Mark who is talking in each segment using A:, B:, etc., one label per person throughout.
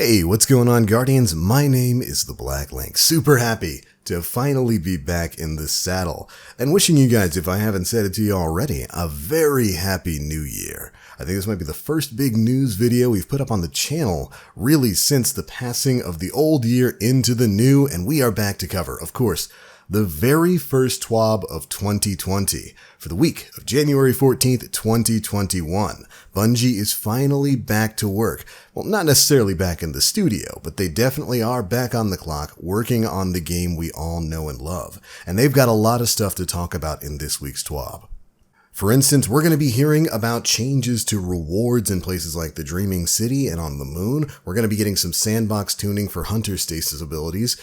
A: Hey, what's going on, Guardians? My name is the Black Link. Super happy to finally be back in the saddle. And wishing you guys, if I haven't said it to you already, a very happy new year. I think this might be the first big news video we've put up on the channel really since the passing of the old year into the new, and we are back to cover, of course, the very first TWAB of 2020 for the week of January 14th, 2021. Bungie is finally back to work. Well, not necessarily back in the studio, but they definitely are back on the clock working on the game we all know and love. And they've got a lot of stuff to talk about in this week's TWAB. For instance, we're going to be hearing about changes to rewards in places like the Dreaming City and on the Moon. We're going to be getting some sandbox tuning for Hunter Stasis abilities.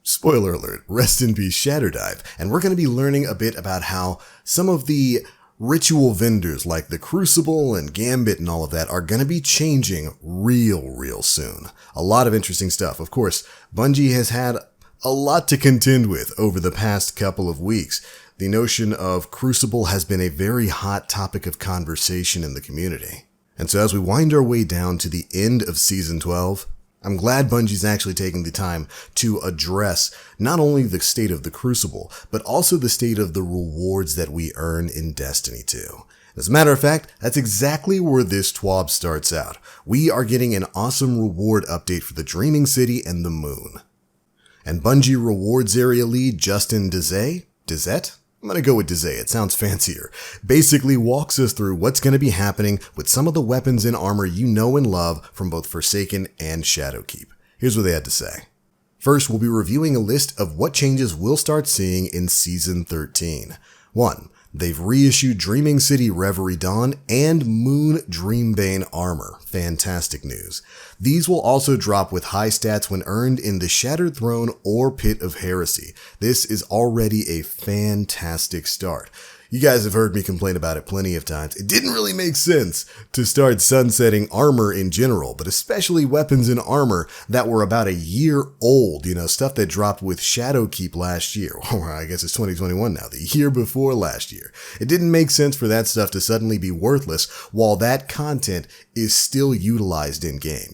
A: Spoiler alert, rest in peace Shatterdive. And we're going to be learning a bit about how some of the ritual vendors like the Crucible and Gambit and all of that are going to be changing real soon. A lot of interesting stuff. Of course, Bungie has had a lot to contend with over the past couple of weeks. The notion of Crucible has been a very hot topic of conversation in the community. And so as we wind our way down to the end of Season 12, I'm glad Bungie's actually taking the time to address not only the state of the Crucible, but also the state of the rewards that we earn in Destiny 2. As a matter of fact, that's exactly where this TWAB starts out. We are getting an awesome reward update for the Dreaming City and the Moon. And Bungie Rewards Area Lead Justin Dizette? I'm going to go with Dizette, it sounds fancier. Basically walks us through what's going to be happening with some of the weapons and armor you know and love from both Forsaken and Shadowkeep. Here's what they had to say. First, we'll be reviewing a list of what changes we'll start seeing in Season 13. 1. They've reissued Dreaming City Reverie Dawn and Moon Dreambane armor. Fantastic news. These will also drop with high stats when earned in the Shattered Throne or Pit of Heresy. This is already a fantastic start. You guys have heard me complain about it plenty of times. It didn't really make sense to start sunsetting armor in general, but especially weapons and armor that were about a year old, stuff that dropped with Shadowkeep last year. Or I guess it's 2021 now, the year before last year. It didn't make sense for that stuff to suddenly be worthless while that content is still utilized in game,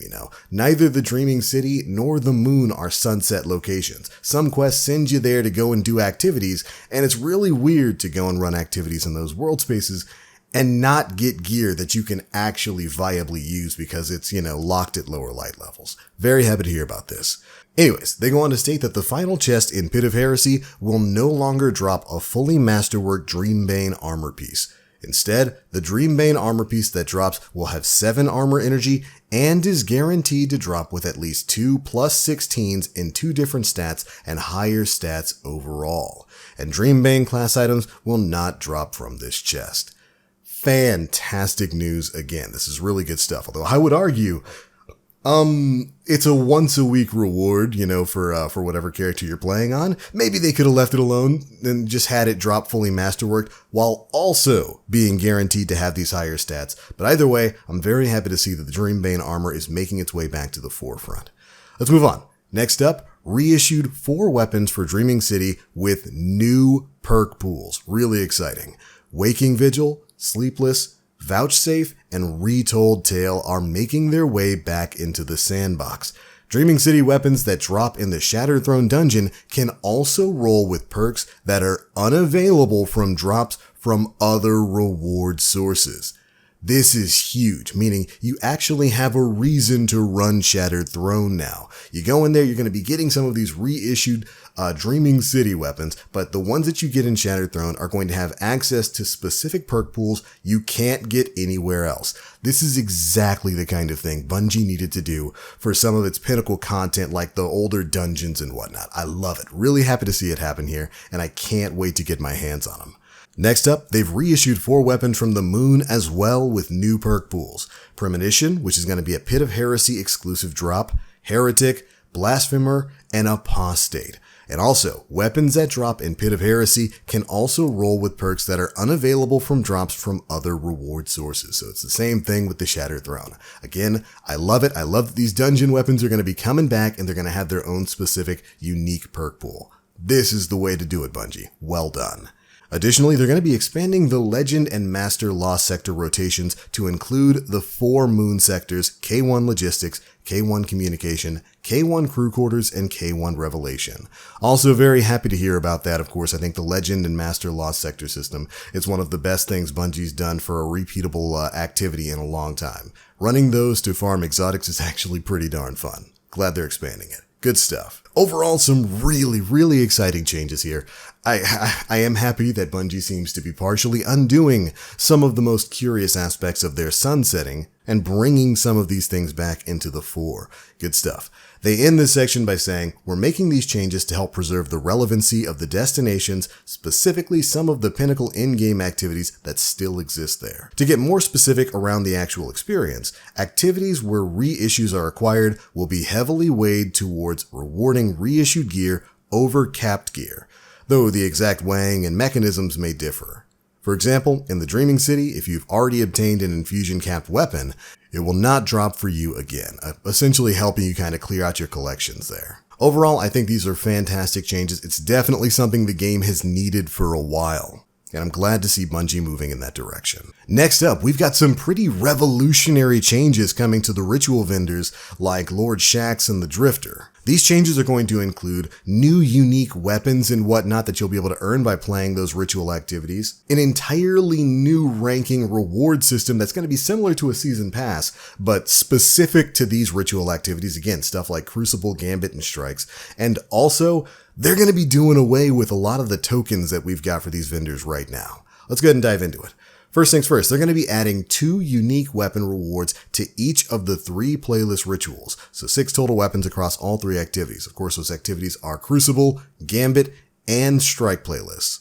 A: Neither the Dreaming City nor the Moon are sunset locations. Some quests send you there to go and do activities, and it's really weird to go and run activities in those world spaces and not get gear that you can actually viably use because it's, locked at lower light levels. Very happy to hear about this. Anyways, they go on to state that the final chest in Pit of Heresy will no longer drop a fully masterwork Dreambane armor piece. Instead, the Dreambane armor piece that drops will have 7 armor energy and is guaranteed to drop with at least 2 +16s in 2 different stats and higher stats overall. And Dreambane class items will not drop from this chest. Fantastic news again. This is really good stuff. Although I would argue, it's a once a week reward, for whatever character you're playing on. Maybe they could have left it alone and just had it drop fully masterworked while also being guaranteed to have these higher stats. But either way, I'm very happy to see that the Dreambane armor is making its way back to the forefront. Let's move on. Next up, reissued 4 weapons for Dreaming City with new perk pools. Really exciting. Waking Vigil, Sleepless, Vouchsafe, and Retold Tale are making their way back into the sandbox. Dreaming City weapons that drop in the Shattered Throne dungeon can also roll with perks that are unavailable from drops from other reward sources. This is huge, meaning you actually have a reason to run Shattered Throne now. You go in there, you're going to be getting some of these reissued Dreaming City weapons, but the ones that you get in Shattered Throne are going to have access to specific perk pools you can't get anywhere else. This is exactly the kind of thing Bungie needed to do for some of its pinnacle content like the older dungeons and whatnot. I love it. Really happy to see it happen here, and I can't wait to get my hands on them. Next up, they've reissued 4 weapons from the Moon as well with new perk pools. Premonition, which is going to be a Pit of Heresy exclusive drop, Heretic, Blasphemer, and Apostate. And also, weapons that drop in Pit of Heresy can also roll with perks that are unavailable from drops from other reward sources. So it's the same thing with the Shattered Throne. Again, I love it. I love that these dungeon weapons are going to be coming back and they're going to have their own specific, unique perk pool. This is the way to do it, Bungie. Well done. Additionally, they're going to be expanding the Legend and Master Lost Sector rotations to include the 4 moon sectors, K1 Logistics, K1 Communication, K1 Crew Quarters, and K1 Revelation. Also very happy to hear about that, of course. I think the Legend and Master Lost Sector system is one of the best things Bungie's done for a repeatable activity in a long time. Running those to farm exotics is actually pretty darn fun. Glad they're expanding it. Good stuff. Overall, some really exciting changes here. I am happy that Bungie seems to be partially undoing some of the most curious aspects of their sunsetting and bringing some of these things back into the fore. Good stuff. They end this section by saying, we're making these changes to help preserve the relevancy of the destinations, specifically some of the pinnacle in-game activities that still exist there. To get more specific around the actual experience, activities where reissues are acquired will be heavily weighed towards rewarding reissued gear over capped gear, though the exact weighing and mechanisms may differ. For example, in the Dreaming City, if you've already obtained an infusion-capped weapon, it will not drop for you again, essentially helping you kind of clear out your collections there. Overall, I think these are fantastic changes. It's definitely something the game has needed for a while, and I'm glad to see Bungie moving in that direction. Next up, we've got some pretty revolutionary changes coming to the ritual vendors like Lord Shaxx and the Drifter. These changes are going to include new unique weapons and whatnot that you'll be able to earn by playing those ritual activities, an entirely new ranking reward system that's going to be similar to a season pass, but specific to these ritual activities, again, stuff like Crucible, Gambit, and Strikes, and also they're going to be doing away with a lot of the tokens that we've got for these vendors right now. Let's go ahead and dive into it. First things first, they're going to be adding 2 unique weapon rewards to each of the 3 playlist rituals. So 6 total weapons across all 3 activities. Of course, those activities are Crucible, Gambit, and Strike playlists.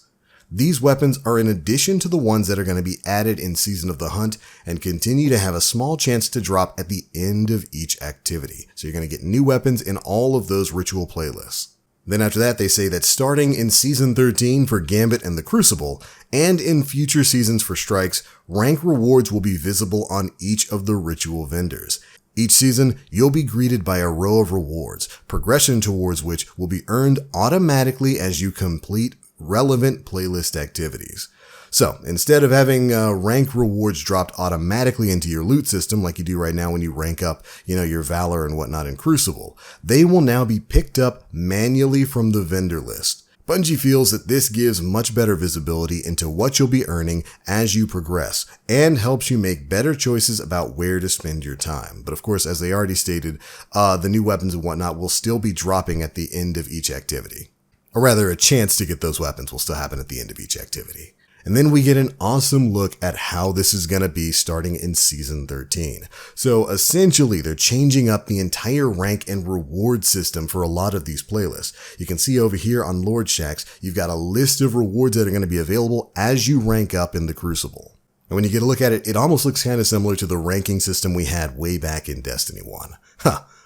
A: These weapons are in addition to the ones that are going to be added in Season of the Hunt and continue to have a small chance to drop at the end of each activity. So you're going to get new weapons in all of those ritual playlists. Then after that, they say that starting in Season 13 for Gambit and the Crucible, and in future seasons for Strikes, rank rewards will be visible on each of the ritual vendors. Each season, you'll be greeted by a row of rewards, progression towards which will be earned automatically as you complete relevant playlist activities. So, instead of having rank rewards dropped automatically into your loot system like you do right now when you rank up, your Valor and whatnot in Crucible, they will now be picked up manually from the vendor list. Bungie feels that this gives much better visibility into what you'll be earning as you progress, and helps you make better choices about where to spend your time. But of course, as they already stated, the new weapons and whatnot will still be dropping at the end of each activity. Or rather, a chance to get those weapons will still happen at the end of each activity. And then we get an awesome look at how this is going to be starting in Season 13. So essentially, they're changing up the entire rank and reward system for a lot of these playlists. You can see over here on Lord Shaxx, you've got a list of rewards that are going to be available as you rank up in the Crucible. And when you get a look at it, it almost looks kind of similar to the ranking system we had way back in Destiny 1.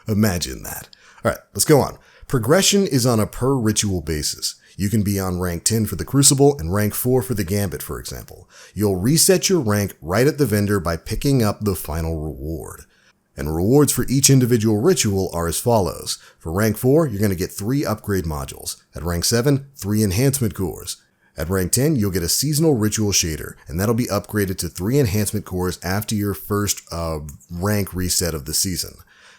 A: Imagine that. All right, let's go on. Progression is on a per ritual basis. You can be on rank 10 for the Crucible and rank 4 for the Gambit, for example. You'll reset your rank right at the vendor by picking up the final reward. And rewards for each individual ritual are as follows. For rank 4, you're going to get 3 upgrade modules. At rank 7, 3 enhancement cores. At rank 10, you'll get a seasonal ritual shader, and that'll be upgraded to 3 enhancement cores after your first rank reset of the season.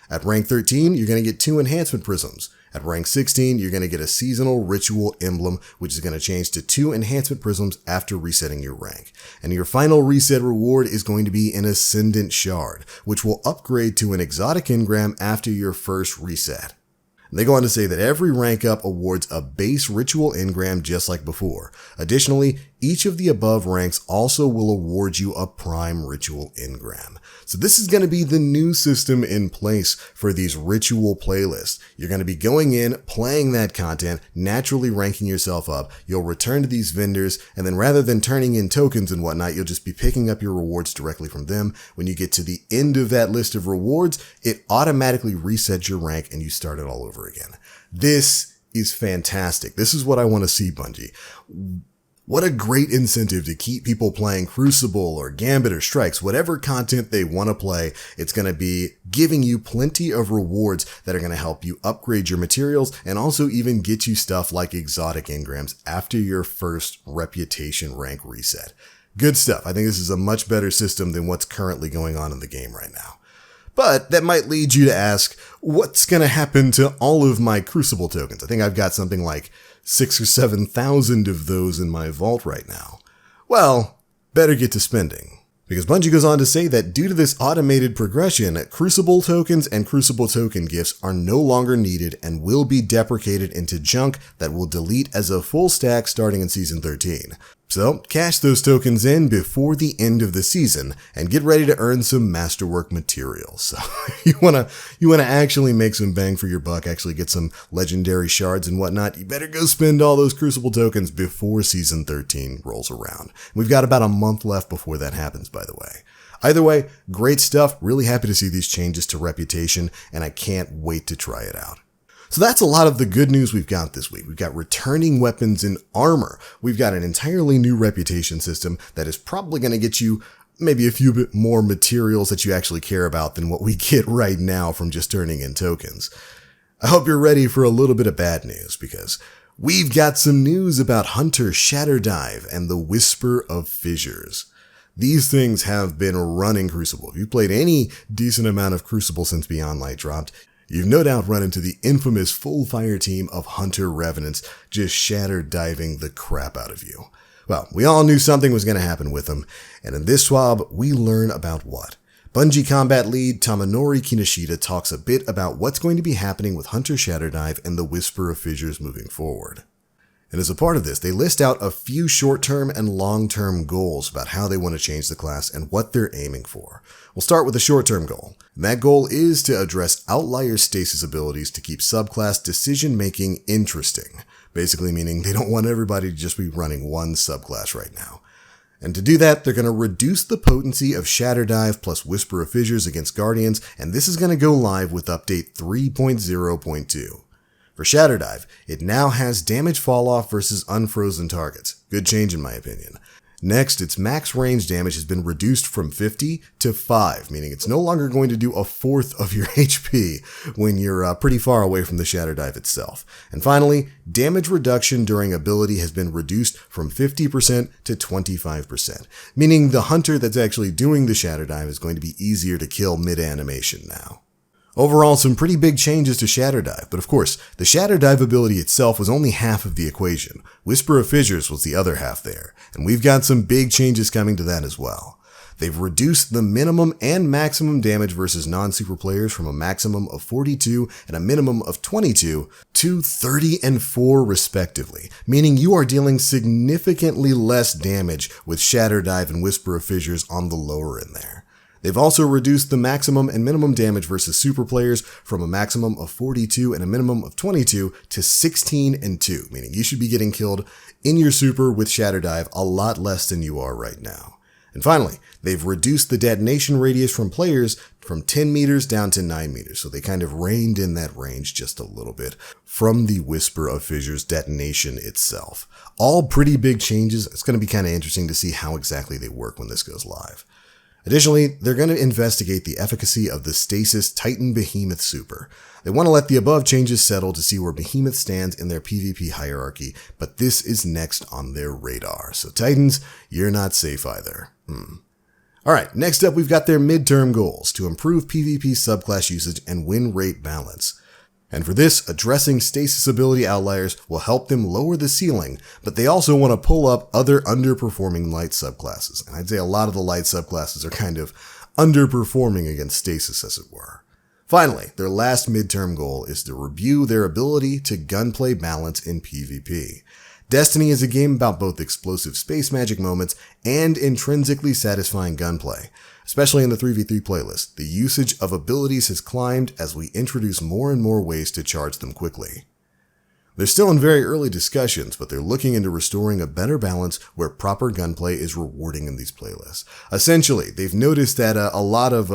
A: At rank 13, you're going to get 2 enhancement prisms. At rank 16, you're going to get a seasonal ritual emblem, which is going to change to 2 enhancement prisms after resetting your rank. And your final reset reward is going to be an Ascendant Shard, which will upgrade to an exotic engram after your first reset. And they go on to say that every rank up awards a base ritual engram just like before. Additionally, each of the above ranks also will award you a prime ritual engram. So this is going to be the new system in place for these ritual playlists. You're going to be going in, playing that content, naturally ranking yourself up. You'll return to these vendors, and then rather than turning in tokens and whatnot, you'll just be picking up your rewards directly from them. When you get to the end of that list of rewards, it automatically resets your rank and you start it all over again. This is fantastic. This is what I want to see, Bungie. What a great incentive to keep people playing Crucible or Gambit or Strikes, whatever content they want to play. It's going to be giving you plenty of rewards that are going to help you upgrade your materials and also even get you stuff like exotic engrams after your first reputation rank reset. Good stuff. I think this is a much better system than what's currently going on in the game right now. But that might lead you to ask, what's going to happen to all of my Crucible tokens? I think I've got something like 6,000 or 7,000 of those in my vault right now. Well, better get to spending. Because Bungie goes on to say that due to this automated progression, Crucible tokens and Crucible token gifts are no longer needed and will be deprecated into junk that will delete as a full stack starting in Season 13. So, cash those tokens in before the end of the season and get ready to earn some masterwork materials. So, you wanna actually make some bang for your buck, actually get some legendary shards and whatnot, you better go spend all those Crucible tokens before Season 13 rolls around. We've got about a month left before that happens, by the way. Either way, great stuff. Really happy to see these changes to reputation, and I can't wait to try it out. So that's a lot of the good news we've got this week. We've got returning weapons and armor. We've got an entirely new reputation system that is probably going to get you maybe a few bit more materials that you actually care about than what we get right now from just turning in tokens. I hope you're ready for a little bit of bad news, because we've got some news about Hunter Shatterdive and the Whisper of Fissures. These things have been running Crucible. If you've played any decent amount of Crucible since Beyond Light dropped, you've no doubt run into the infamous full fire team of Hunter Revenants just shatter-diving the crap out of you. Well, we all knew something was going to happen with them, and in this TWAB, we learn about what. Bungie combat lead Tamanori Kinoshita talks a bit about what's going to be happening with Hunter Shatterdive and the Whisper of Fissures moving forward. And as a part of this, they list out a few short-term and long-term goals about how they want to change the class and what they're aiming for. We'll start with the short-term goal. And that goal is to address outlier stasis abilities to keep subclass decision-making interesting. Basically meaning they don't want everybody to just be running one subclass right now. And to do that, they're going to reduce the potency of Shatterdive plus Whisper of Fissures against Guardians, and this is going to go live with update 3.0.2. For Shatterdive, it now has damage falloff versus unfrozen targets. Good change in my opinion. Next, its max range damage has been reduced from 50 to 5, meaning it's no longer going to do a fourth of your HP when you're pretty far away from the Shatterdive itself. And finally, damage reduction during ability has been reduced from 50% to 25%, meaning the hunter that's actually doing the Shatterdive is going to be easier to kill mid-animation now. Overall, some pretty big changes to Shatterdive, but of course, the Shatterdive ability itself was only half of the equation. Whisper of Fissures was the other half there, and we've got some big changes coming to that as well. They've reduced the minimum and maximum damage versus non-super players from a maximum of 42 and a minimum of 22 to 30 and 4 respectively, meaning you are dealing significantly less damage with Shatterdive and Whisper of Fissures on the lower end there. They've also reduced the maximum and minimum damage versus super players from a maximum of 42 and a minimum of 22 to 16 and 2, meaning you should be getting killed in your super with Shatterdive a lot less than you are right now. And finally, they've reduced the detonation radius from players from 10 meters down to 9 meters, so they kind of reined in that range just a little bit from the Whisper of Fissures detonation itself. All pretty big changes. It's going to be kind of interesting to see how exactly they work when this goes live. Additionally, they're going to investigate the efficacy of the Stasis Titan Behemoth Super. They want to let the above changes settle to see where Behemoth stands in their PvP hierarchy, but this is next on their radar. So Titans, you're not safe either. Alright, next up we've got their midterm goals to improve PvP subclass usage and win rate balance. And for this, addressing stasis ability outliers will help them lower the ceiling, but they also want to pull up other underperforming light subclasses. And I'd say a lot of the light subclasses are kind of underperforming against stasis, as it were. Finally, their last midterm goal is to review their ability to gunplay balance in PvP. Destiny is a game about both explosive space magic moments and intrinsically satisfying gunplay. Especially in the 3v3 playlist, the usage of abilities has climbed as we introduce more and more ways to charge them quickly. They're still in very early discussions, but they're looking into restoring a better balance where proper gunplay is rewarding in these playlists. Essentially, they've noticed that a lot of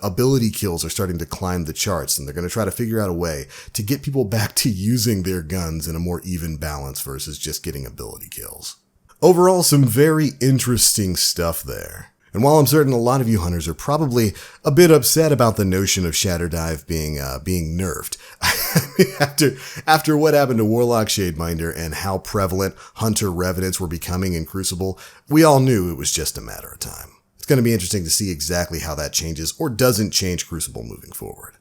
A: ability kills are starting to climb the charts, and they're going to try to figure out a way to get people back to using their guns in a more even balance versus just getting ability kills. Overall, some very interesting stuff there. And while I'm certain a lot of you hunters are probably a bit upset about the notion of Shatterdive being nerfed, after what happened to Warlock Shademinder and how prevalent Hunter Revenants were becoming in Crucible, we all knew it was just a matter of time. It's going to be interesting to see exactly how that changes or doesn't change Crucible moving forward.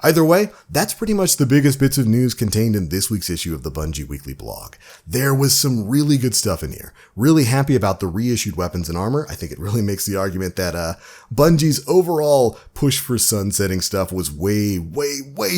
A: Either way, that's pretty much the biggest bits of news contained in this week's issue of the Bungie Weekly blog. There was some really good stuff in here. Really happy about the reissued weapons and armor. I think it really makes the argument that Bungie's overall push for sunsetting stuff was way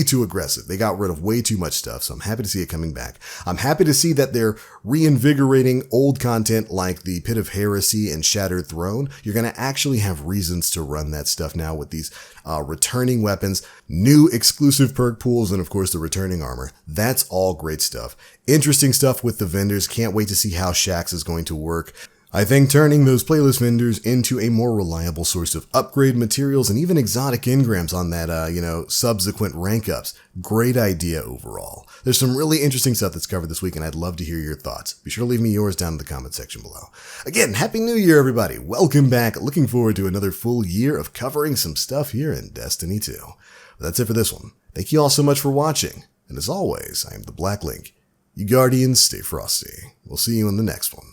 A: too aggressive. They got rid of way too much stuff, so I'm happy to see it coming back. I'm happy to see that they're reinvigorating old content like the Pit of Heresy and Shattered Throne. You're going to actually have reasons to run that stuff now with these returning weapons, new exclusive perk pools, and of course the returning armor. That's all great stuff. Interesting stuff with the vendors. Can't wait to see how Shaxx is going to work. I think turning those playlist vendors into a more reliable source of upgrade materials and even exotic engrams on that, subsequent rank ups. Great idea overall. There's some really interesting stuff that's covered this week, and I'd love to hear your thoughts. Be sure to leave me yours down in the comment section below. Again, Happy New Year, everybody. Welcome back. Looking forward to another full year of covering some stuff here in Destiny 2. But that's it for this one. Thank you all so much for watching. And as always, I am the Black Link. You Guardians, stay frosty. We'll see you in the next one.